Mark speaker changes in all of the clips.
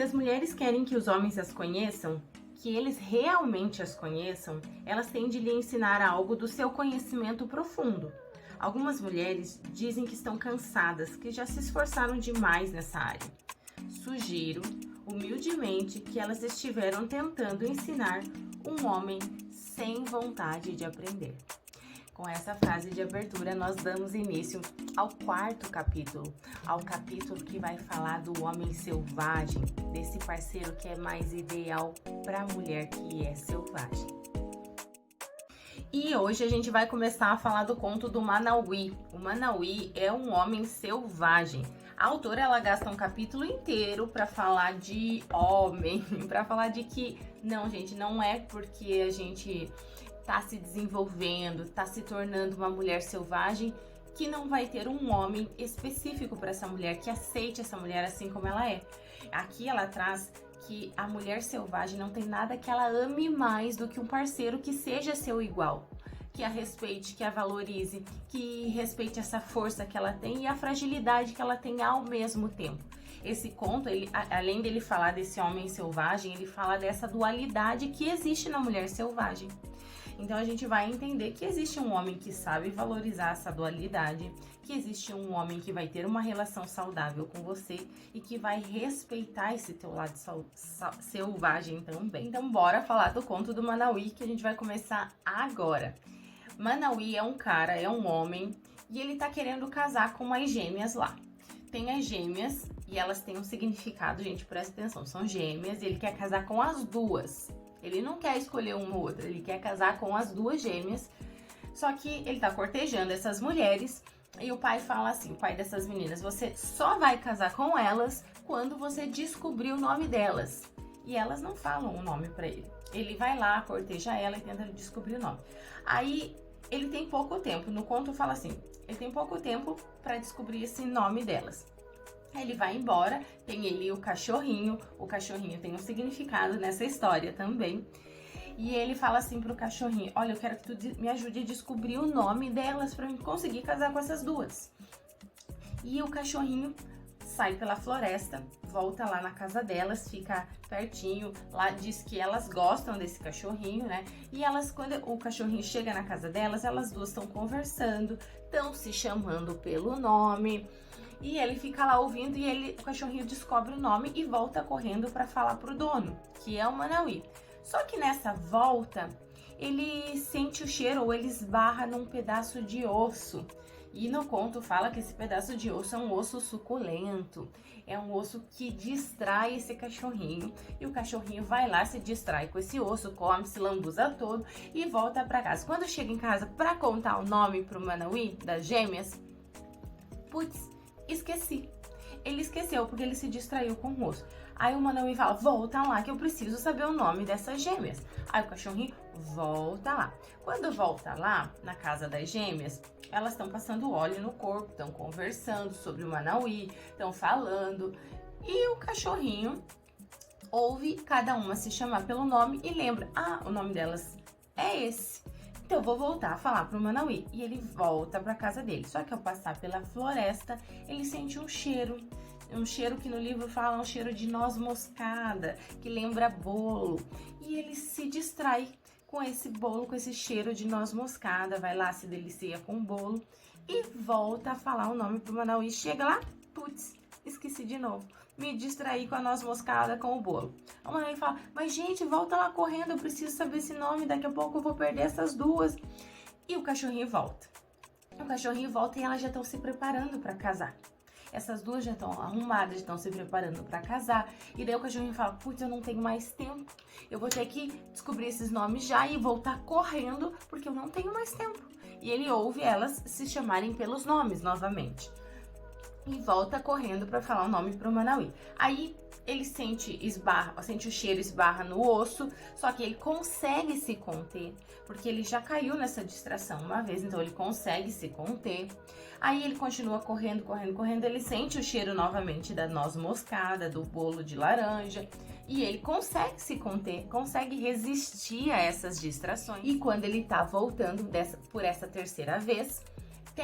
Speaker 1: Se as mulheres querem que os homens as conheçam, que eles realmente as conheçam, elas têm de lhe ensinar algo do seu conhecimento profundo. Algumas mulheres dizem que estão cansadas, que já se esforçaram demais nessa área. Sugiro, humildemente, que elas estiveram tentando ensinar um homem sem vontade de aprender. Com essa frase de abertura, nós damos início ao quarto capítulo, ao capítulo que vai falar do homem selvagem, desse parceiro que é mais ideal para a mulher que é selvagem. E hoje a gente vai começar a falar do conto do Manauí. O Manauí é um homem selvagem. A autora, ela gasta um capítulo inteiro para falar de homem, para falar de que, não, gente, não é porque a gente tá se desenvolvendo, tá se tornando uma mulher selvagem, que não vai ter um homem específico para essa mulher, que aceite essa mulher assim como ela é. Aqui ela traz que a mulher selvagem não tem nada que ela ame mais do que um parceiro que seja seu igual, que a respeite, que a valorize, que respeite essa força que ela tem e a fragilidade que ela tem ao mesmo tempo. Esse conto, além dele falar desse homem selvagem, ele fala dessa dualidade que existe na mulher selvagem. Então a gente vai entender que existe um homem que sabe valorizar essa dualidade, que existe um homem que vai ter uma relação saudável com você e que vai respeitar esse teu lado selvagem também. Então bora falar do conto do Manauí, que a gente vai começar agora. Manauí é um cara, é um homem, e ele tá querendo casar com umas gêmeas lá. Tem as gêmeas e elas têm um significado, gente, presta atenção, são gêmeas e ele quer casar com as duas. Ele não quer escolher uma ou outra, ele quer casar com as duas gêmeas. Só que ele tá cortejando essas mulheres e o pai fala assim, o pai dessas meninas, você só vai casar com elas quando você descobrir o nome delas. E elas não falam o nome pra ele. Ele vai lá, corteja ela e tenta descobrir o nome. Aí ele tem pouco tempo, no conto fala assim, ele tem pouco tempo pra descobrir esse nome delas. Aí ele vai embora, tem ele e o cachorrinho tem um significado nessa história também. E ele fala assim pro cachorrinho, olha, eu quero que tu me ajude a descobrir o nome delas pra eu conseguir casar com essas duas. E o cachorrinho sai pela floresta, volta lá na casa delas, fica pertinho, lá diz que elas gostam desse cachorrinho, né? E elas, quando o cachorrinho chega na casa delas, elas duas estão conversando, estão se chamando pelo nome. E ele fica lá ouvindo e o cachorrinho descobre o nome e volta correndo para falar pro dono, que é o Manauí. Só que nessa volta, ele sente o cheiro ou ele esbarra num pedaço de osso. E no conto fala que esse pedaço de osso é um osso suculento. É um osso que distrai esse cachorrinho. E o cachorrinho vai lá, se distrai com esse osso, come, se lambuza todo e volta para casa. Quando chega em casa para contar o nome pro Manauí, das gêmeas, putz, esqueci. Ele esqueceu porque ele se distraiu com o osso. Aí o Manauí fala, volta lá que eu preciso saber o nome dessas gêmeas. Aí o cachorrinho volta lá. Quando volta lá, na casa das gêmeas, elas estão passando óleo no corpo, estão conversando sobre o Manauí, estão falando. E o cachorrinho ouve cada uma se chamar pelo nome e lembra, o nome delas é esse. Então eu vou voltar a falar pro Manauí. E ele volta pra casa dele. Só que ao passar pela floresta, ele sente um cheiro que no livro fala um cheiro de noz moscada, que lembra bolo. E ele se distrai com esse bolo, com esse cheiro de noz moscada, vai lá, se delicia com o bolo e volta a falar o nome pro Manauí. Chega lá, putz, esqueci de novo. Me distraí com a noz moscada, com o bolo. A Manauí fala, mas gente, volta lá correndo, eu preciso saber esse nome, daqui a pouco eu vou perder essas duas. E o cachorrinho volta. O cachorrinho volta e elas já estão se preparando para casar. Essas duas já estão arrumadas, estão se preparando para casar. E daí o cachorrinho fala, putz, eu não tenho mais tempo. Eu vou ter que descobrir esses nomes já e voltar correndo, porque eu não tenho mais tempo. E ele ouve elas se chamarem pelos nomes novamente. E volta correndo para falar o nome pro Manauí. Aí ele sente o cheiro, esbarra no osso, só que ele consegue se conter, porque ele já caiu nessa distração uma vez, então ele consegue se conter. Aí ele continua correndo, ele sente o cheiro novamente da noz moscada, do bolo de laranja, e ele consegue se conter, consegue resistir a essas distrações. E quando ele tá voltando por essa terceira vez,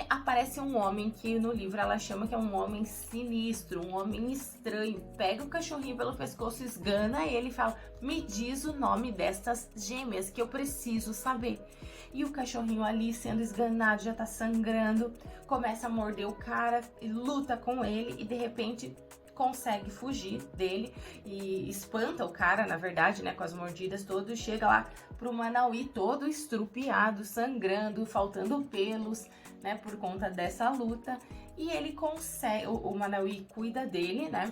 Speaker 1: Aparece um homem que no livro ela chama que é um homem sinistro, um homem estranho. Pega o cachorrinho pelo pescoço, esgana ele e fala: me diz o nome destas gêmeas que eu preciso saber. E o cachorrinho ali sendo esganado, já tá sangrando, começa a morder o cara, e luta com ele e de repente consegue fugir dele e espanta o cara, na verdade, né, com as mordidas todas. Chega lá pro Manauí todo estrupiado, sangrando, faltando pelos, né, por conta dessa luta. E ele consegue, o Manauí cuida dele, né,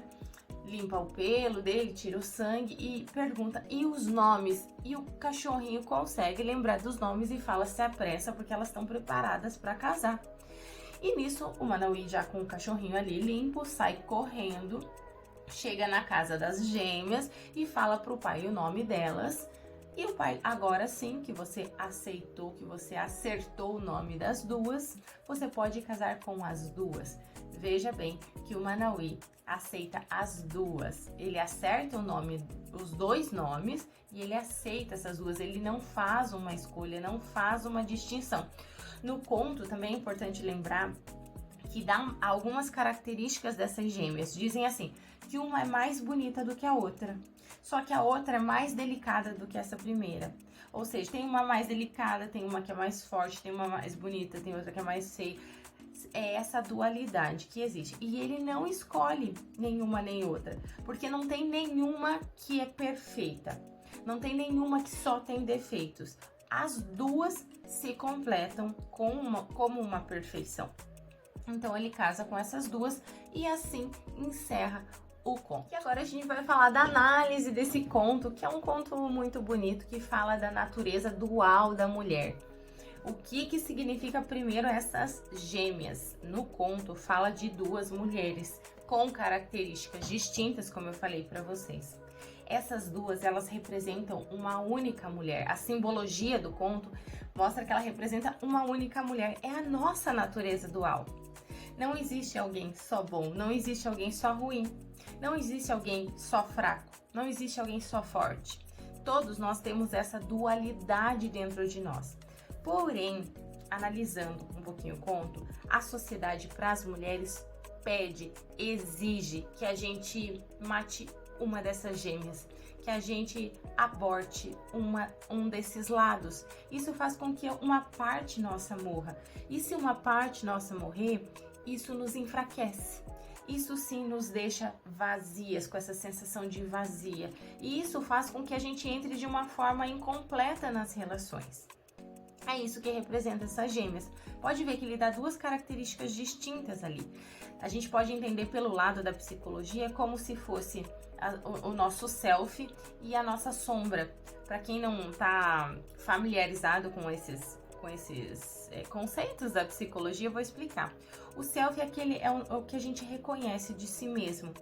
Speaker 1: limpa o pelo dele, tira o sangue e pergunta: e os nomes? E o cachorrinho consegue lembrar dos nomes e fala: se apressa porque elas estão preparadas para casar. E nisso, o Manauí, já com o cachorrinho ali limpo, sai correndo, chega na casa das gêmeas e fala pro pai o nome delas. E o pai: agora sim que você aceitou, que você acertou o nome das duas, você pode casar com as duas. Veja bem que o Manauí aceita as duas. Ele acerta o nome, os dois nomes, e ele aceita essas duas. Ele não faz uma escolha, não faz uma distinção. No conto também é importante lembrar que dá algumas características dessas gêmeas. Dizem assim, que uma é mais bonita do que a outra, só que a outra é mais delicada do que essa primeira. Ou seja, tem uma mais delicada, tem uma que é mais forte, tem uma mais bonita, tem outra que é mais feia. É essa dualidade que existe. E ele não escolhe nenhuma nem outra, porque não tem nenhuma que é perfeita. Não tem nenhuma que só tem defeitos. As duas se completam como uma perfeição. Então ele casa com essas duas e assim encerra o conto. E agora a gente vai falar da análise desse conto, que é um conto muito bonito, que fala da natureza dual da mulher. O que significa primeiro essas gêmeas? No conto fala de duas mulheres com características distintas, como eu falei para vocês. Essas duas, elas representam uma única mulher. A simbologia do conto mostra que ela representa uma única mulher. É a nossa natureza dual. Não existe alguém só bom, não existe alguém só ruim, não existe alguém só fraco, não existe alguém só forte. Todos nós temos essa dualidade dentro de nós. Porém, analisando um pouquinho o conto, a sociedade para as mulheres pede, exige que a gente mate uma dessas gêmeas, que a gente aborte um desses lados. Isso faz com que uma parte nossa morra. E se uma parte nossa morrer, isso nos enfraquece. Isso sim nos deixa vazias, com essa sensação de vazia. E isso faz com que a gente entre de uma forma incompleta nas relações. É isso que representa essas gêmeas. Pode ver que ele dá duas características distintas ali. A gente pode entender pelo lado da psicologia como se fosse o nosso self e a nossa sombra. Para quem não está familiarizado com esses conceitos da psicologia, eu vou explicar. O self é o que a gente reconhece de si mesmo.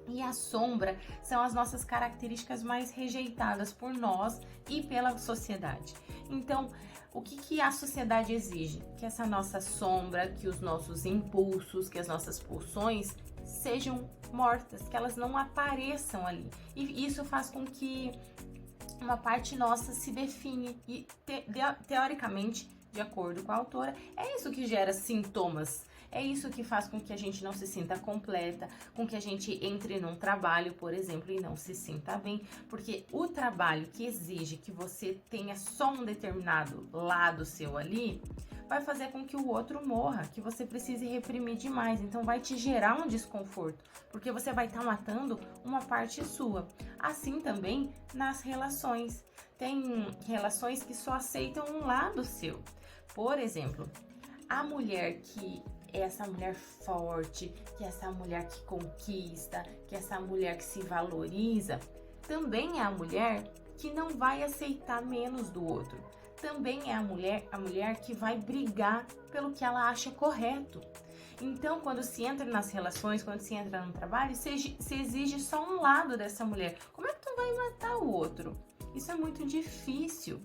Speaker 1: E a sombra são as nossas características mais rejeitadas por nós e pela sociedade. Então, o que a sociedade exige? Que essa nossa sombra, que os nossos impulsos, que as nossas pulsões sejam mortas, que elas não apareçam ali. E isso faz com que uma parte nossa se define e, teoricamente, de acordo com a autora, é isso que gera sintomas. É isso que faz com que a gente não se sinta completa, com que a gente entre num trabalho, por exemplo, e não se sinta bem, porque o trabalho que exige que você tenha só um determinado lado seu ali, vai fazer com que o outro morra, que você precise reprimir demais, então vai te gerar um desconforto, porque você vai estar matando uma parte sua. Assim também nas relações, tem relações que só aceitam um lado seu. Por exemplo, a mulher que é essa mulher forte, que é essa mulher que conquista, que é essa mulher que se valoriza, também é a mulher que não vai aceitar menos do outro. Também é a mulher que vai brigar pelo que ela acha correto. Então, quando se entra nas relações, quando se entra no trabalho, se exige só um lado dessa mulher. Como é que tu vai matar o outro? Isso é muito difícil.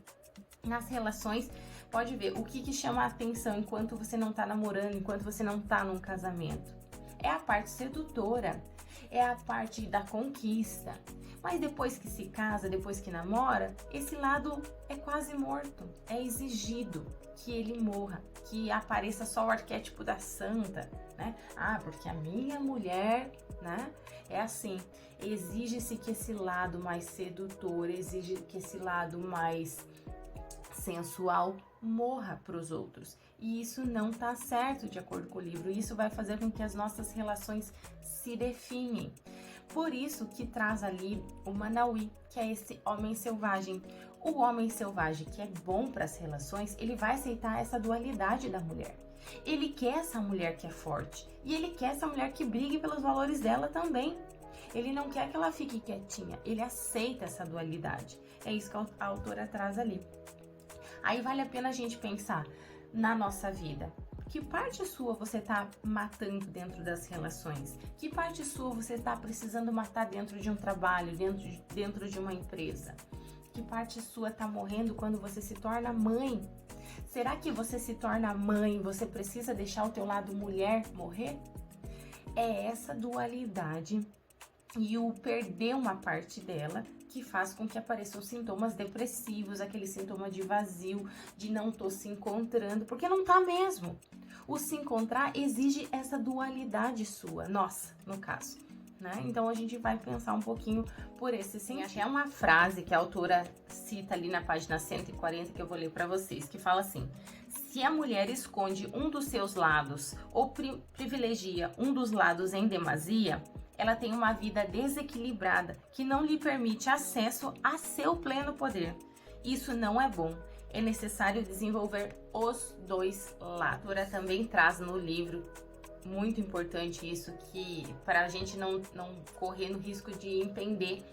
Speaker 1: Nas relações, pode ver o que chama a atenção enquanto você não tá namorando, enquanto você não tá num casamento. é a parte sedutora, é a parte da conquista. Mas depois que se casa, depois que namora, esse lado é quase morto. É exigido que ele morra, que apareça só o arquétipo da santa, né? Ah, porque a minha mulher, né? É assim, exige-se que esse lado mais sedutor, exige que esse lado mais sensual morra para os outros. E isso não tá certo de acordo com o livro. Isso vai fazer com que as nossas relações se definem. Por isso que traz ali o Manauí, que é esse homem selvagem. O homem selvagem que é bom para as relações, ele vai aceitar essa dualidade da mulher. Ele quer essa mulher que é forte e ele quer essa mulher que brigue pelos valores dela também. Ele não quer que ela fique quietinha, ele aceita essa dualidade. É isso que a autora traz ali. Aí vale a pena a gente pensar na nossa vida. Que parte sua você está matando dentro das relações? Que parte sua você está precisando matar dentro de um trabalho, dentro de uma empresa? Que parte sua está morrendo quando você se torna mãe? Será que você se torna mãe, você precisa deixar o teu lado mulher morrer? É essa dualidade e o perder uma parte dela que faz com que apareçam sintomas depressivos, aquele sintoma de vazio, de não tô se encontrando, porque não tá mesmo. O se encontrar exige essa dualidade sua, nossa, no caso, né? Então a gente vai pensar um pouquinho por esse sentido. É uma frase que a autora cita ali na página 140 que eu vou ler para vocês, que fala assim: se a mulher esconde um dos seus lados ou privilegia um dos lados em demasia, ela tem uma vida desequilibrada que não lhe permite acesso a seu pleno poder. Isso não é bom. É necessário desenvolver os dois lados. A autora também traz no livro, muito importante isso, que para a gente não correr no risco de entender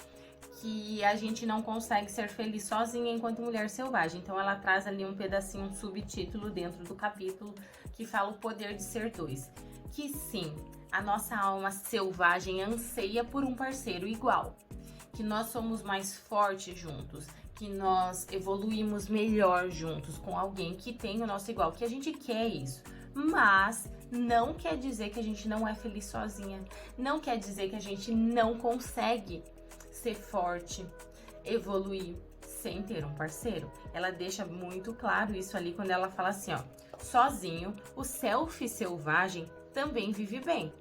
Speaker 1: que a gente não consegue ser feliz sozinha enquanto mulher selvagem. Então ela traz ali um pedacinho, um subtítulo dentro do capítulo que fala o poder de ser dois. Que sim, a nossa alma selvagem anseia por um parceiro igual, que nós somos mais fortes juntos, que nós evoluímos melhor juntos com alguém que tem o nosso igual, que a gente quer isso, mas não quer dizer que a gente não é feliz sozinha, não quer dizer que a gente não consegue ser forte, evoluir sem ter um parceiro. Ela deixa muito claro isso ali quando ela fala assim, ó: sozinho, o self selvagem também vive bem,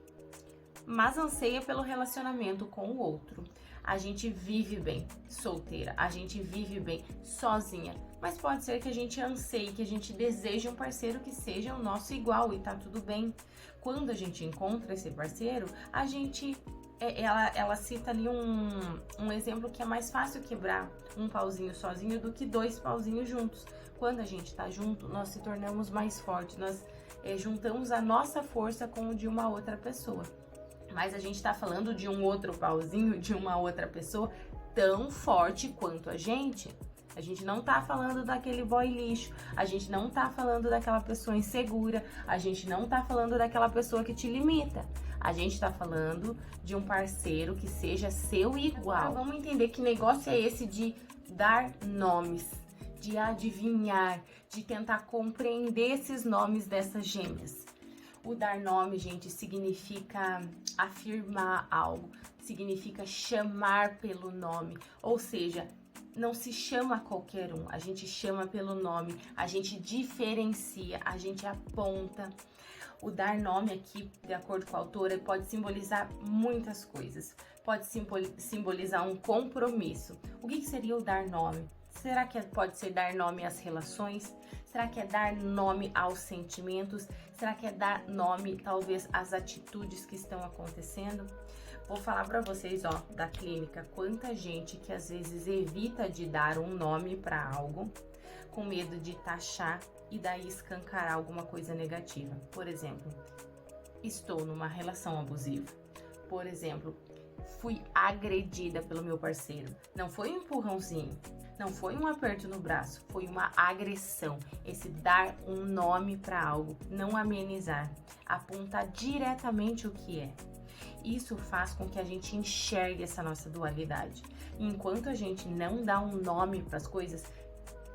Speaker 1: mas anseia pelo relacionamento com o outro. A gente vive bem solteira, a gente vive bem sozinha, mas pode ser que a gente anseie, que a gente deseje um parceiro que seja o nosso igual e tá tudo bem. Quando a gente encontra esse parceiro, a gente... Ela cita ali um exemplo que é mais fácil quebrar um pauzinho sozinho do que dois pauzinhos juntos. Quando a gente tá junto, nós se tornamos mais fortes, nós juntamos a nossa força com o de uma outra pessoa. Mas a gente tá falando de um outro pauzinho, de uma outra pessoa tão forte quanto a gente. A gente não tá falando daquele boy lixo, a gente não tá falando daquela pessoa insegura, a gente não tá falando daquela pessoa que te limita. A gente tá falando de um parceiro que seja seu igual. Agora vamos entender que negócio é esse de dar nomes, de adivinhar, de tentar compreender esses nomes dessas gêmeas. O dar nome, gente, significa afirmar algo, significa chamar pelo nome, ou seja, não se chama qualquer um, a gente chama pelo nome, a gente diferencia, a gente aponta. O dar nome aqui, de acordo com a autora, pode simbolizar muitas coisas. Pode simbolizar um compromisso. O que seria o dar nome? Será que pode ser dar nome às relações? Será que é dar nome aos sentimentos? Será que é dar nome, talvez, às atitudes que estão acontecendo? Vou falar para vocês, ó, da clínica, quanta gente que às vezes evita de dar um nome para algo, com medo de taxar e daí escancarar alguma coisa negativa. Por exemplo, estou numa relação abusiva. Por exemplo, fui agredida pelo meu parceiro. Não foi um empurrãozinho, não foi um aperto no braço, foi uma agressão. Esse dar um nome para algo, não amenizar, apontar diretamente o que é. Isso faz com que a gente enxergue essa nossa dualidade. Enquanto a gente não dá um nome para as coisas,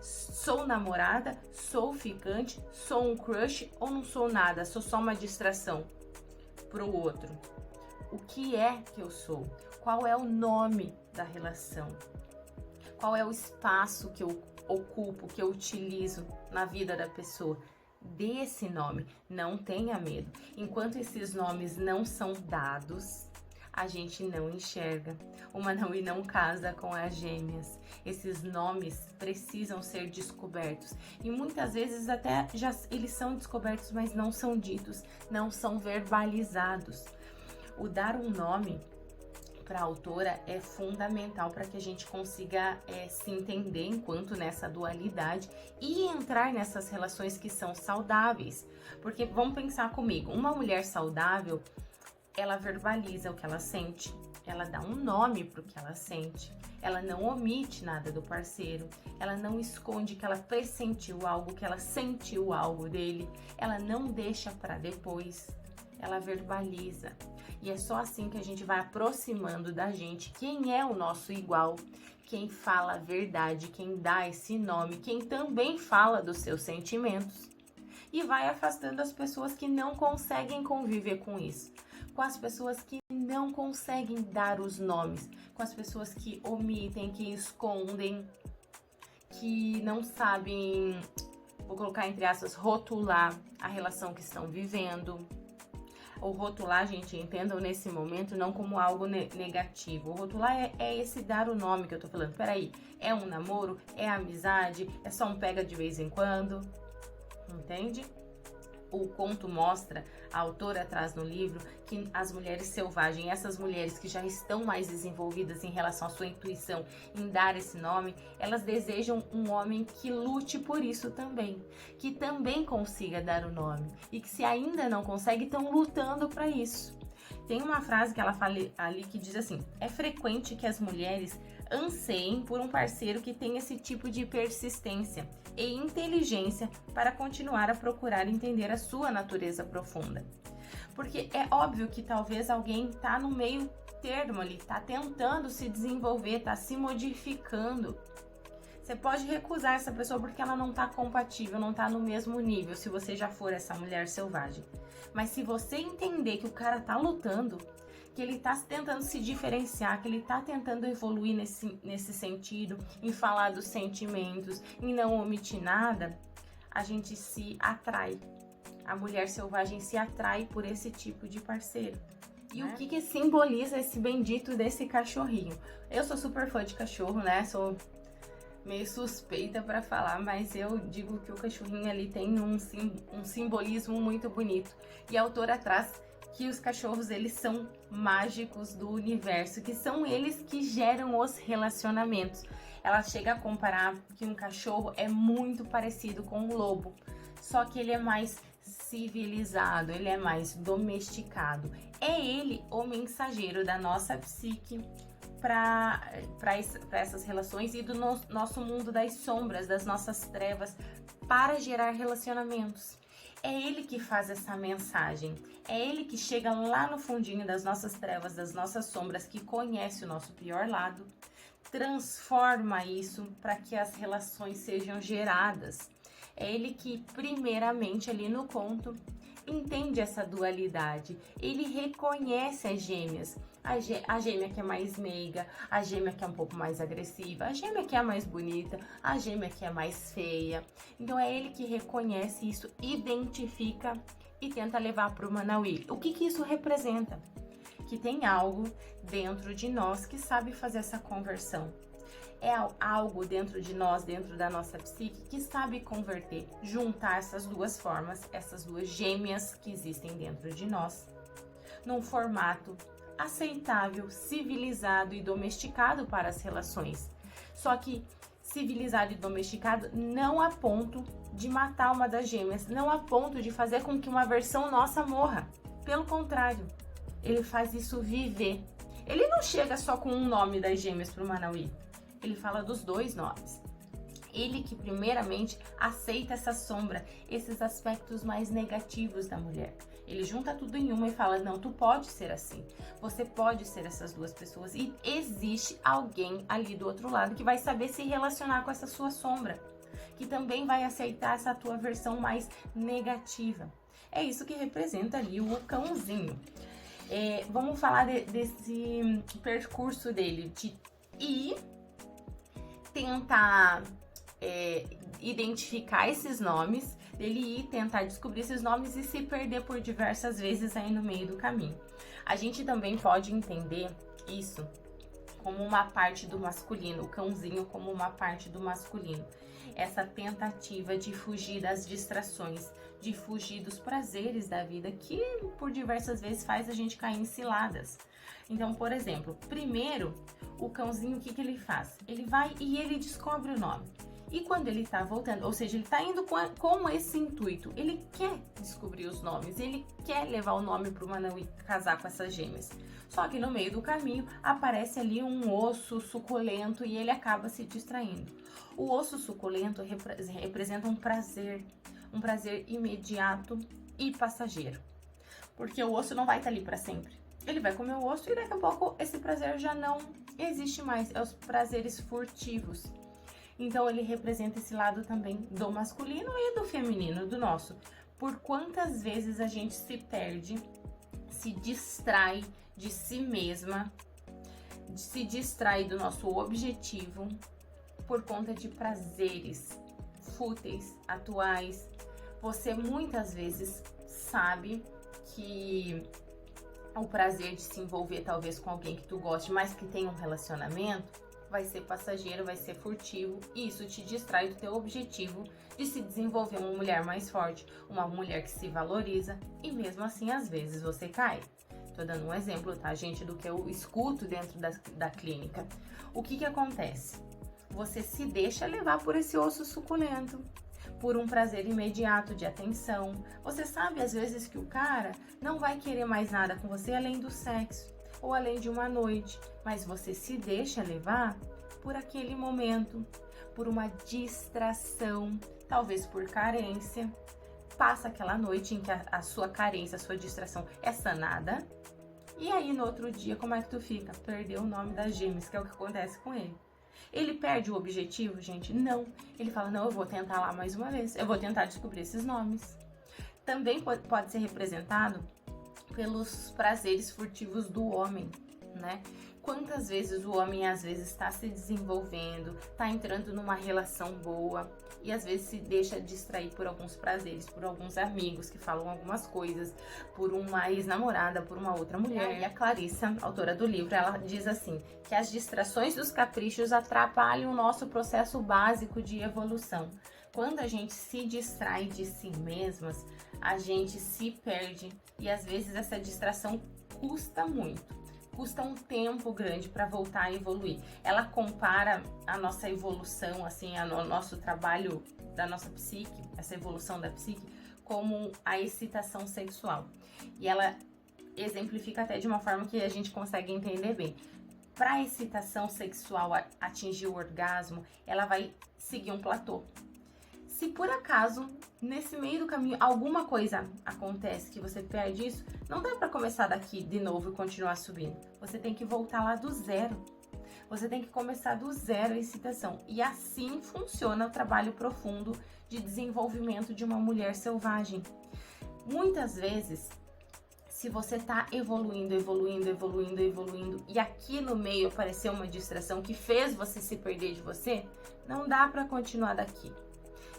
Speaker 1: sou namorada, sou ficante, sou um crush ou não sou nada, sou só uma distração. pro outro. O que é que eu sou? Qual é o nome da relação? Qual é o espaço que eu ocupo, que eu utilizo na vida da pessoa? Dê esse nome, não tenha medo. Enquanto esses nomes não são dados, a gente não enxerga. O Manauí não casa com as gêmeas. Esses nomes precisam ser descobertos. E muitas vezes até já eles são descobertos, mas não são ditos, não são verbalizados. O dar um nome para a autora é fundamental para que a gente consiga se entender enquanto nessa dualidade e entrar nessas relações que são saudáveis. Porque vamos pensar comigo, uma mulher saudável, ela verbaliza o que ela sente, ela dá um nome para o que ela sente, ela não omite nada do parceiro, ela não esconde que ela pressentiu algo, que ela sentiu algo dele, ela não deixa para depois, ela verbaliza. E é só assim que a gente vai aproximando da gente quem é o nosso igual, quem fala a verdade, quem dá esse nome, quem também fala dos seus sentimentos. E vai afastando as pessoas que não conseguem conviver com isso, com as pessoas que não conseguem dar os nomes, com as pessoas que omitem, que escondem, que não sabem, vou colocar entre aspas, rotular a relação que estão vivendo. O rotular, gente, entendam nesse momento não como algo negativo. O rotular é esse dar o nome que eu tô falando. Peraí, é um namoro? É amizade? É só um pega de vez em quando? Entende? O conto mostra, a autora traz no livro, que as mulheres selvagens, essas mulheres que já estão mais desenvolvidas em relação à sua intuição, em dar esse nome, elas desejam um homem que lute por isso também, que também consiga dar o nome, e que se ainda não consegue, estão lutando para isso. Tem uma frase que ela fala ali que diz assim: é frequente que as mulheres anseiem por um parceiro que tenha esse tipo de persistência e inteligência para continuar a procurar entender a sua natureza profunda. Porque é óbvio que talvez alguém tá no meio termo ali, tá tentando se desenvolver, tá se modificando. Você pode recusar essa pessoa porque ela não tá compatível, não tá no mesmo nível, se você já for essa mulher selvagem. Mas se você entender que o cara tá lutando, que ele tá tentando se diferenciar, que ele tá tentando evoluir nesse sentido, em falar dos sentimentos, em não omitir nada, a gente se atrai. A mulher selvagem se atrai por esse tipo de parceiro. E o que simboliza esse bendito desse cachorrinho? Eu sou super fã de cachorro, né? Sou meio suspeita para falar, mas eu digo que o cachorrinho ali tem um simbolismo muito bonito. E a autora traz que os cachorros, eles são mágicos do universo, que são eles que geram os relacionamentos. Ela chega a comparar que um cachorro é muito parecido com um lobo, só que ele é mais civilizado, ele é mais domesticado. É ele o mensageiro da nossa psique para essas relações e do nosso mundo das sombras, das nossas trevas, para gerar relacionamentos. É ele que faz essa mensagem, é ele que chega lá no fundinho das nossas trevas, das nossas sombras, que conhece o nosso pior lado, transforma isso para que as relações sejam geradas. É ele que, primeiramente, ali no conto, entende essa dualidade. Ele reconhece as gêmeas. A gêmea que é mais meiga, a gêmea que é um pouco mais agressiva, a gêmea que é mais bonita, a gêmea que é mais feia. Então é ele que reconhece isso, identifica e tenta levar para o Manauí. O que isso representa? Que tem algo dentro de nós que sabe fazer essa conversão. É algo dentro de nós, dentro da nossa psique, que sabe converter, juntar essas duas formas, essas duas gêmeas que existem dentro de nós, num formato aceitável, civilizado e domesticado para as relações. Só que civilizado e domesticado não a ponto de matar uma das gêmeas, não a ponto de fazer com que uma versão nossa morra. Pelo contrário, ele faz isso viver. Ele não chega só com um nome das gêmeas para o Manauí. Ele fala dos dois nomes. Ele que primeiramente aceita essa sombra, esses aspectos mais negativos da mulher. Ele junta tudo em uma e fala: não, tu pode ser assim. Você pode ser essas duas pessoas. E existe alguém ali do outro lado que vai saber se relacionar com essa sua sombra, que também vai aceitar essa tua versão mais negativa. É isso que representa ali o cãozinho. Vamos falar desse percurso dele, de ir tentar identificar esses nomes, dele ir tentar descobrir esses nomes e se perder por diversas vezes aí no meio do caminho. A gente também pode entender isso como uma parte do masculino, o cãozinho como uma parte do masculino. Essa tentativa de fugir das distrações, de fugir dos prazeres da vida, que por diversas vezes faz a gente cair em ciladas. Então, por exemplo, primeiro, o cãozinho, o que ele faz? Ele vai e ele descobre o nome. E quando ele tá voltando, ou seja, ele tá indo com esse intuito, ele quer descobrir os nomes, ele quer levar o nome pro Manauí casar com essas gêmeas. Só que no meio do caminho aparece ali um osso suculento e ele acaba se distraindo. O osso suculento representa um prazer imediato e passageiro. Porque o osso não vai estar ali para sempre. Ele vai comer o osso e daqui a pouco esse prazer já não existe mais. É os prazeres furtivos. Então ele representa esse lado também do masculino e do feminino, do nosso. Por quantas vezes a gente se perde, se distrai de si mesma, se distrai do nosso objetivo por conta de prazeres fúteis, atuais. Você muitas vezes sabe que o prazer de se envolver talvez com alguém que tu goste, mas que tenha um relacionamento, vai ser passageiro, vai ser furtivo, e isso te distrai do teu objetivo de se desenvolver uma mulher mais forte, uma mulher que se valoriza, e mesmo assim às vezes você cai. Tô dando um exemplo, tá, gente, do que eu escuto dentro da clínica. O que acontece? Você se deixa levar por esse osso suculento, por um prazer imediato de atenção. Você sabe às vezes que o cara não vai querer mais nada com você além do sexo ou além de uma noite, mas você se deixa levar por aquele momento, por uma distração, talvez por carência. Passa aquela noite em que a sua carência, a sua distração é sanada, e aí no outro dia como é que tu fica? Perdeu o nome das gêmeas, que é o que acontece com ele. Ele perde o objetivo, gente? Não. Ele fala, não, eu vou tentar lá mais uma vez, eu vou tentar descobrir esses nomes. Também pode ser representado pelos prazeres furtivos do homem, né? Quantas vezes o homem às vezes está se desenvolvendo, está entrando numa relação boa e às vezes se deixa distrair por alguns prazeres, por alguns amigos que falam algumas coisas, por uma ex-namorada, por uma outra mulher. E a Clarissa, autora do livro, ela diz assim, que as distrações dos caprichos atrapalham o nosso processo básico de evolução. Quando a gente se distrai de si mesmas, a gente se perde e às vezes essa distração custa muito. Custa um tempo grande para voltar a evoluir. Ela compara a nossa evolução, assim, o nosso trabalho da nossa psique, essa evolução da psique, como a excitação sexual. E ela exemplifica até de uma forma que a gente consegue entender bem. Para a excitação sexual atingir o orgasmo, ela vai seguir um platô. Se por acaso, nesse meio do caminho, alguma coisa acontece que você perde isso, não dá para começar daqui de novo e continuar subindo. Você tem que voltar lá do zero. Você tem que começar do zero a excitação. E assim funciona o trabalho profundo de desenvolvimento de uma mulher selvagem. Muitas vezes, se você tá evoluindo, e aqui no meio apareceu uma distração que fez você se perder de você, não dá para continuar daqui.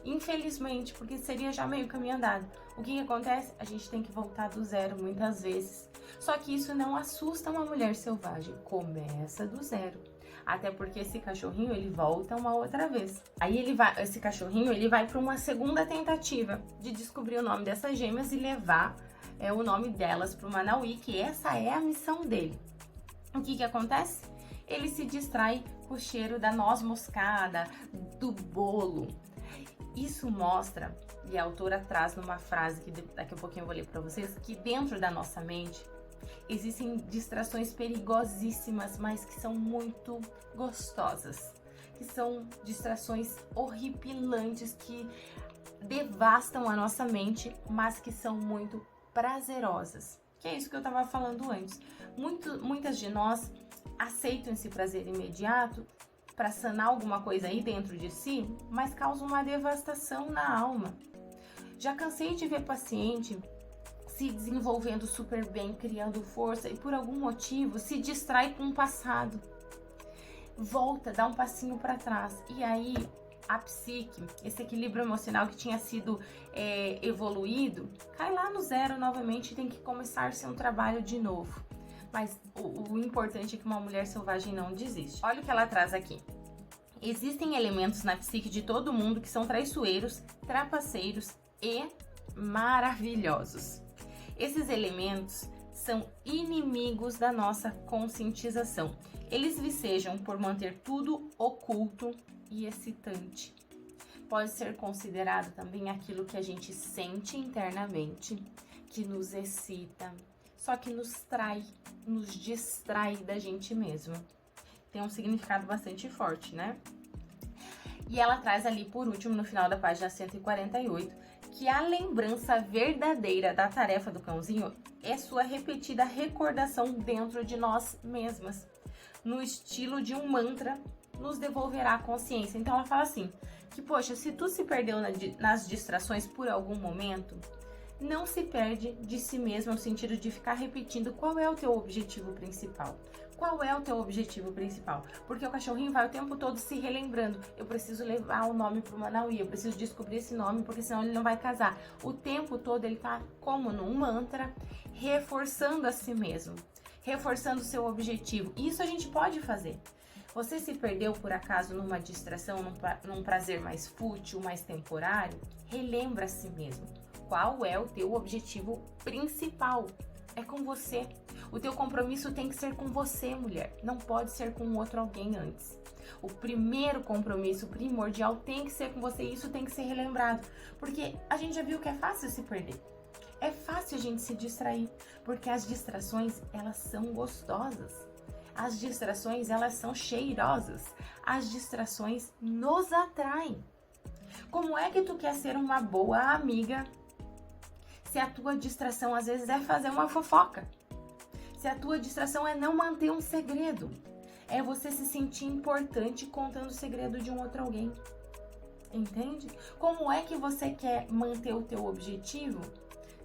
Speaker 1: Infelizmente, porque seria já meio caminho andado. O que acontece? A gente tem que voltar do zero muitas vezes. Só que isso não assusta uma mulher selvagem. Começa do zero. Até porque esse cachorrinho, ele volta uma outra vez. Aí esse cachorrinho, ele vai para uma segunda tentativa de descobrir o nome dessas gêmeas e levar o nome delas para o Manauí, que essa é a missão dele. O que acontece? Ele se distrai com o cheiro da noz moscada, do bolo. Isso mostra, e a autora traz numa frase que daqui a pouquinho eu vou ler para vocês, que dentro da nossa mente existem distrações perigosíssimas, mas que são muito gostosas, que são distrações horripilantes, que devastam a nossa mente, mas que são muito prazerosas. Que é isso que eu estava falando antes. Muitas de nós aceitam esse prazer imediato para sanar alguma coisa aí dentro de si, mas causa uma devastação na alma. Já cansei de ver paciente se desenvolvendo super bem, criando força e por algum motivo se distrai com o passado. Volta, dá um passinho para trás e aí a psique, esse equilíbrio emocional que tinha sido evoluído, cai lá no zero novamente e tem que começar-se um trabalho de novo. Mas o importante é que uma mulher selvagem não desiste. Olha o que ela traz aqui. Existem elementos na psique de todo mundo que são traiçoeiros, trapaceiros e maravilhosos. Esses elementos são inimigos da nossa conscientização. Eles vicejam por manter tudo oculto e excitante. Pode ser considerado também aquilo que a gente sente internamente, que nos excita, só que nos trai, nos distrai da gente mesmo. Tem um significado bastante forte, né? E ela traz ali, por último, no final da página 148, que a lembrança verdadeira da tarefa do cãozinho é sua repetida recordação dentro de nós mesmas, no estilo de um mantra, nos devolverá a consciência. Então ela fala assim, que poxa, se tu se perdeu nas distrações por algum momento, não se perde de si mesmo no sentido de ficar repetindo qual é o teu objetivo principal. Qual é o teu objetivo principal? Porque o cachorrinho vai o tempo todo se relembrando. Eu preciso levar o nome pro Manauí, eu preciso descobrir esse nome, porque senão ele não vai casar. O tempo todo ele tá como num mantra, reforçando a si mesmo, reforçando o seu objetivo. E isso a gente pode fazer. Você se perdeu por acaso numa distração, num prazer mais fútil, mais temporário? Relembra a si mesmo. Qual é o teu objetivo principal? É com você. O teu compromisso tem que ser com você, mulher. Não pode ser com outro alguém antes. O primeiro compromisso primordial tem que ser com você e isso tem que ser relembrado. Porque a gente já viu que é fácil se perder. É fácil a gente se distrair. Porque as distrações, elas são gostosas. As distrações, elas são cheirosas. As distrações nos atraem. Como é que tu quer ser uma boa amiga se a tua distração às vezes é fazer uma fofoca? Se a tua distração é não manter um segredo, é você se sentir importante contando o segredo de um outro alguém. Entende? Como é que você quer manter o teu objetivo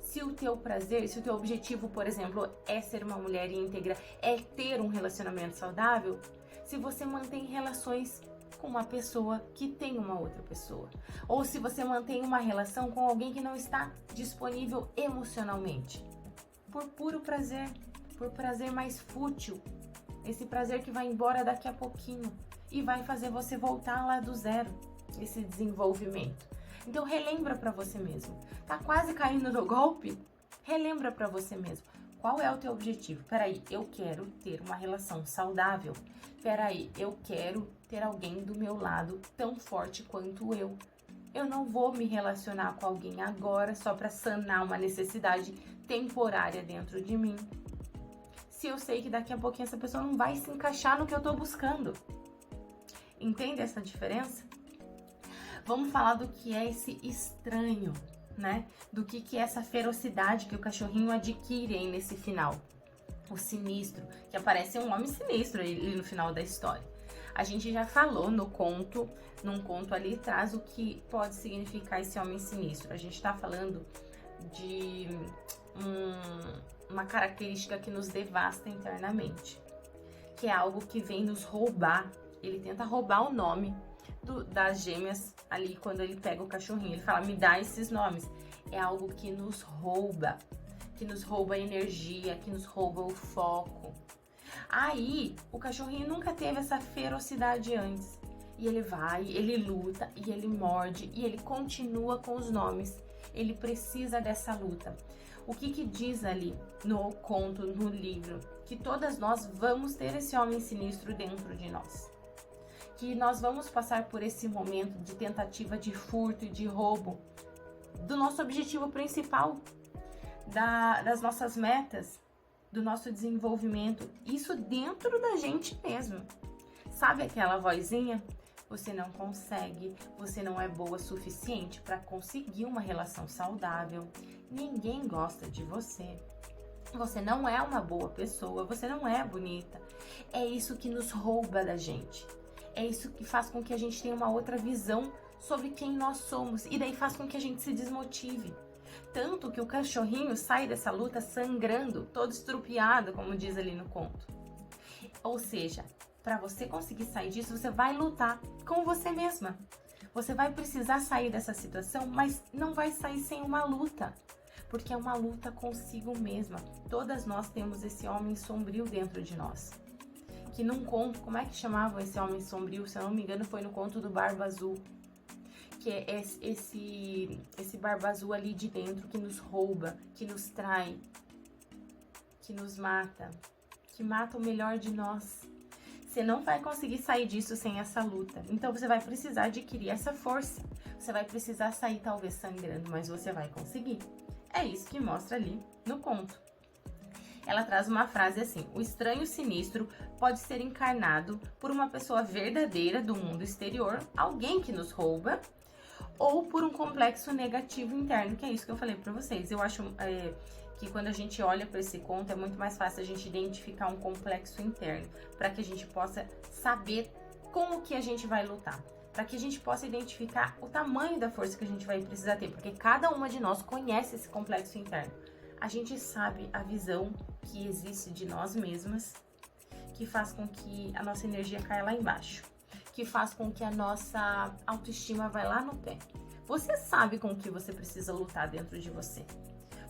Speaker 1: se o teu prazer, se o teu objetivo, por exemplo, é ser uma mulher íntegra, é ter um relacionamento saudável, se você mantém relações com uma pessoa que tem uma outra pessoa, ou se você mantém uma relação com alguém que não está disponível emocionalmente, por puro prazer, por prazer mais fútil, esse prazer que vai embora daqui a pouquinho e vai fazer você voltar lá do zero, esse desenvolvimento. Então relembra pra você mesmo. Tá quase caindo no golpe? Relembra pra você mesmo. Qual é o teu objetivo? Peraí, eu quero ter uma relação saudável. Peraí, eu quero ter alguém do meu lado tão forte quanto eu. Eu não vou me relacionar com alguém agora só pra sanar uma necessidade temporária dentro de mim. Se eu sei que daqui a pouquinho essa pessoa não vai se encaixar no que eu tô buscando. Entende essa diferença? Vamos falar do que é esse estranho, né? Do que é essa ferocidade que o cachorrinho adquire aí nesse final. O sinistro, que aparece um homem sinistro ali no final da história. A gente já falou num conto ali traz o que pode significar esse homem sinistro. A gente tá falando de uma característica que nos devasta internamente, que é algo que vem nos roubar. Ele tenta roubar o nome das gêmeas ali quando ele pega o cachorrinho. Ele fala, me dá esses nomes. É algo que nos rouba a energia, que nos rouba o foco. Aí, o cachorrinho nunca teve essa ferocidade antes. E ele vai, ele luta, e ele morde, e ele continua com os nomes. Ele precisa dessa luta. O que diz ali no conto, no livro? Que todas nós vamos ter esse homem sinistro dentro de nós. Que nós vamos passar por esse momento de tentativa de furto e de roubo do nosso objetivo principal, das nossas metas, do nosso desenvolvimento, isso dentro da gente mesmo. Sabe aquela vozinha? Você não consegue, você não é boa o suficiente para conseguir uma relação saudável, ninguém gosta de você, você não é uma boa pessoa, você não é bonita. É isso que nos rouba da gente. É isso que faz com que a gente tenha uma outra visão sobre quem nós somos. E daí faz com que a gente se desmotive. tanto que o cachorrinho sai dessa luta sangrando, todo estrupiado, como diz ali no conto. Ou seja, para você conseguir sair disso, você vai lutar com você mesma. Você vai precisar sair dessa situação, mas não vai sair sem uma luta, porque é uma luta consigo mesma. Todas nós temos esse homem sombrio dentro de nós. Que num conto, como é que chamavam esse homem sombrio? Se eu não me engano, foi no conto do Barba Azul. Que é esse Barba Azul ali de dentro que nos rouba, que nos trai, que nos mata, que mata o melhor de nós. Você não vai conseguir sair disso sem essa luta. Então você vai precisar adquirir essa força. Você vai precisar sair talvez sangrando, mas você vai conseguir. É isso que mostra ali no conto. Ela traz uma frase assim: o estranho sinistro pode ser encarnado por uma pessoa verdadeira do mundo exterior, alguém que nos rouba, ou por um complexo negativo interno, que é isso que eu falei pra vocês. Eu acho que quando a gente olha para esse conto, é muito mais fácil a gente identificar um complexo interno, para que a gente possa saber com o que a gente vai lutar, para que a gente possa identificar o tamanho da força que a gente vai precisar ter, porque cada uma de nós conhece esse complexo interno. A gente sabe a visão que existe de nós mesmas, que faz com que a nossa energia caia lá embaixo, que faz com que a nossa autoestima vai lá no pé. Você sabe com o que você precisa lutar dentro de você.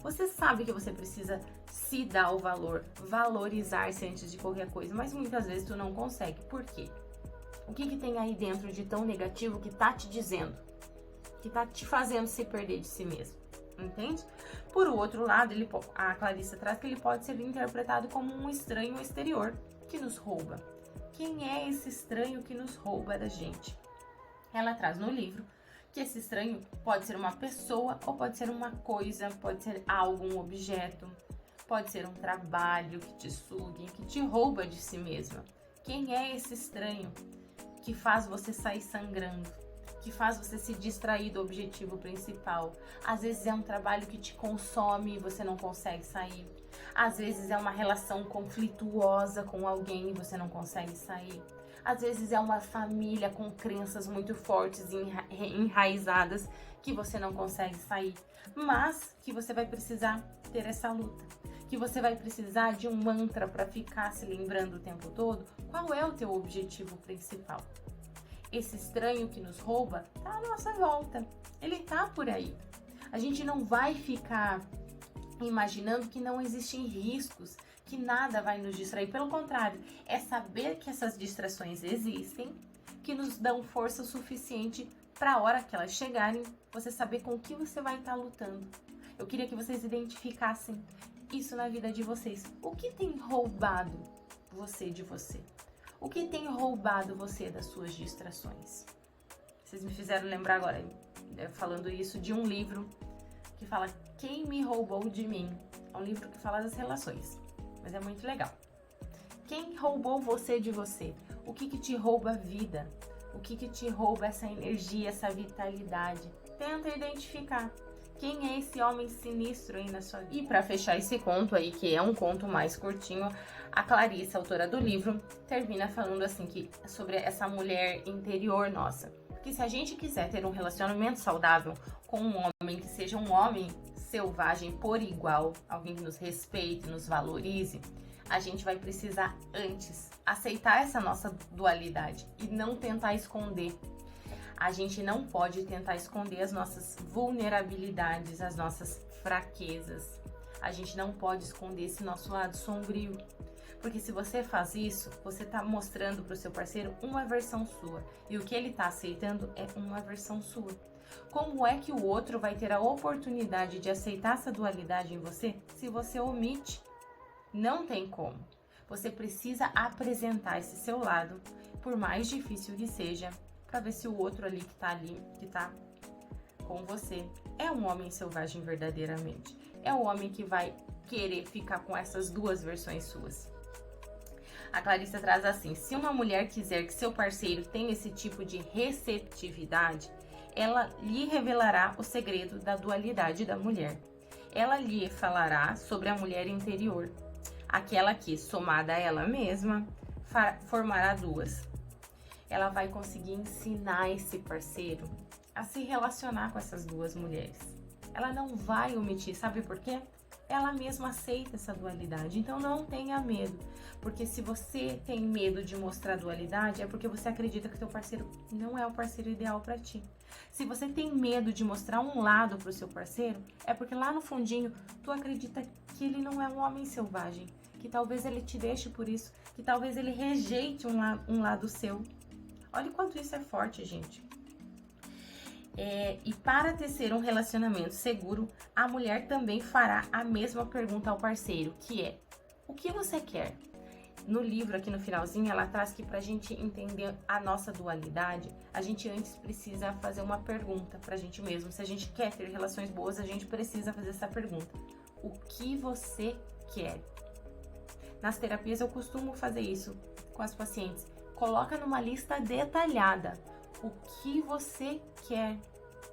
Speaker 1: Você sabe que você precisa se dar o valor, valorizar-se antes de qualquer coisa, mas muitas vezes tu não consegue. Por quê? O que tem aí dentro de tão negativo que tá te dizendo? Que tá te fazendo se perder de si mesmo? Entende? Por outro lado, a Clarissa traz que ele pode ser interpretado como um estranho exterior que nos rouba. Quem é esse estranho que nos rouba da gente? Ela traz no livro que esse estranho pode ser uma pessoa ou pode ser uma coisa, pode ser algo, um objeto, pode ser um trabalho que te sugue, que te rouba de si mesma. Quem é esse estranho que faz você sair sangrando, que faz você se distrair do objetivo principal? Às vezes é um trabalho que te consome e você não consegue sair. Às vezes é uma relação conflituosa com alguém e você não consegue sair. Às vezes é uma família com crenças muito fortes e enraizadas que você não consegue sair. Mas que você vai precisar ter essa luta. Que você vai precisar de um mantra para ficar se lembrando o tempo todo. Qual é o teu objetivo principal? Esse estranho que nos rouba tá à nossa volta. Ele tá por aí. A gente não vai ficar imaginando que não existem riscos, que nada vai nos distrair. Pelo contrário, é saber que essas distrações existem, que nos dão força suficiente para a hora que elas chegarem, você saber com o que você vai estar lutando. Eu queria que vocês identificassem isso na vida de vocês. O que tem roubado você de você? O que tem roubado você das suas distrações? Vocês me fizeram lembrar agora, falando isso, de um livro que fala Quem Me Roubou de Mim. É um livro que fala das relações, mas é muito legal. Quem roubou você de você? O que te rouba a vida? O que te rouba essa energia, essa vitalidade? Tenta identificar. Quem é esse homem sinistro aí na sua vida? E para fechar esse conto aí, que é um conto mais curtinho, a Clarissa, autora do livro, termina falando assim que sobre essa mulher interior nossa. Que se a gente quiser ter um relacionamento saudável com um homem que seja um homem selvagem por igual, alguém que nos respeite, nos valorize, a gente vai precisar antes aceitar essa nossa dualidade e não tentar esconder. A gente não pode tentar esconder as nossas vulnerabilidades, as nossas fraquezas. A gente não pode esconder esse nosso lado sombrio. Porque se você faz isso, você está mostrando para o seu parceiro uma versão sua. E o que ele está aceitando é uma versão sua. Como é que o outro vai ter a oportunidade de aceitar essa dualidade em você se você omite? Não tem como. Você precisa apresentar esse seu lado, por mais difícil que seja, para ver se o outro ali, que tá com você, é um homem selvagem verdadeiramente. É o homem que vai querer ficar com essas duas versões suas. A Clarissa traz assim: se uma mulher quiser que seu parceiro tenha esse tipo de receptividade, ela lhe revelará o segredo da dualidade da mulher. Ela lhe falará sobre a mulher interior, aquela que, somada a ela mesma, formará duas. Ela vai conseguir ensinar esse parceiro a se relacionar com essas duas mulheres. ela não vai omitir, sabe por quê? Ela mesma aceita essa dualidade, então não tenha medo, porque se você tem medo de mostrar dualidade, é porque você acredita que teu parceiro não é o parceiro ideal para ti. Se você tem medo de mostrar um lado pro seu parceiro, é porque lá no fundinho, tu acredita que ele não é um homem selvagem, que talvez ele te deixe por isso, que talvez ele rejeite um lado seu. Olha o quanto isso é forte, gente. E para tecer um relacionamento seguro, a mulher também fará a mesma pergunta ao parceiro, que é: o que você quer? No livro, aqui no finalzinho, ela traz que pra gente entender a nossa dualidade, a gente antes precisa fazer uma pergunta pra gente mesmo. Se a gente quer ter relações boas, a gente precisa fazer essa pergunta: o que você quer? Nas terapias eu costumo fazer isso com as pacientes. Coloca numa lista detalhada o que você quer,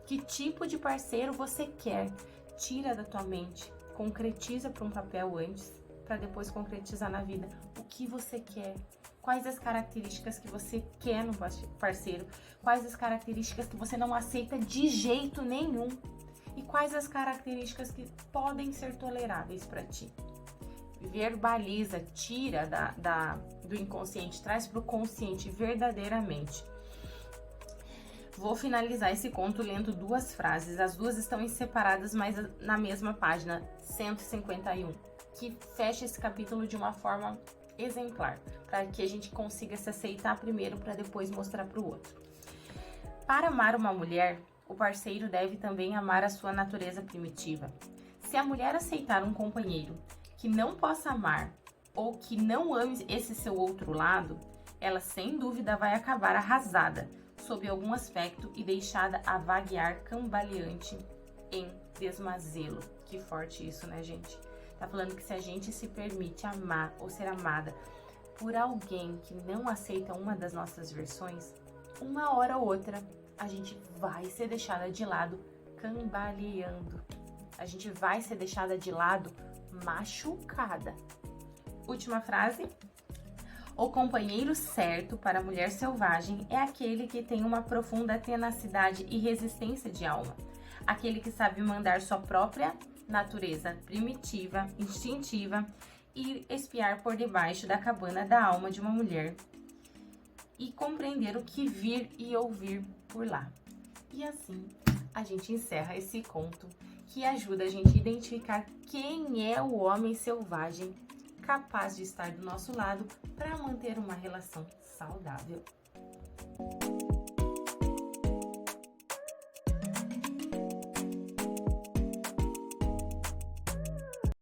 Speaker 1: que tipo de parceiro você quer. Tira da tua mente, concretiza para um papel antes, para depois concretizar na vida. O que você quer? Quais as características que você quer no parceiro? Quais as características que você não aceita de jeito nenhum? E quais as características que podem ser toleráveis para ti? Verbaliza, tira do inconsciente, traz para o consciente verdadeiramente. Vou finalizar esse conto lendo duas frases. As duas estão separadas, mas na mesma página, 151, que fecha esse capítulo de uma forma exemplar, para que a gente consiga se aceitar primeiro para depois mostrar para o outro. Para amar uma mulher, o parceiro deve também amar a sua natureza primitiva. Se a mulher aceitar um companheiro que não possa amar ou que não ame esse seu outro lado, ela sem dúvida vai acabar arrasada sob algum aspecto e deixada a vaguear cambaleante em desmazelo. Que forte isso, né, gente? Tá falando que se a gente se permite amar ou ser amada por alguém que não aceita uma das nossas versões, uma hora ou outra a gente vai ser deixada de lado cambaleando. A gente vai ser deixada de lado machucada. Última frase. O companheiro certo para a mulher selvagem é aquele que tem uma profunda tenacidade e resistência de alma. Aquele que sabe mandar sua própria natureza primitiva, instintiva, e espiar por debaixo da cabana da alma de uma mulher e compreender o que vir e ouvir por lá. E assim a gente encerra esse conto que ajuda a gente a identificar quem é o homem selvagem capaz de estar do nosso lado para manter uma relação saudável.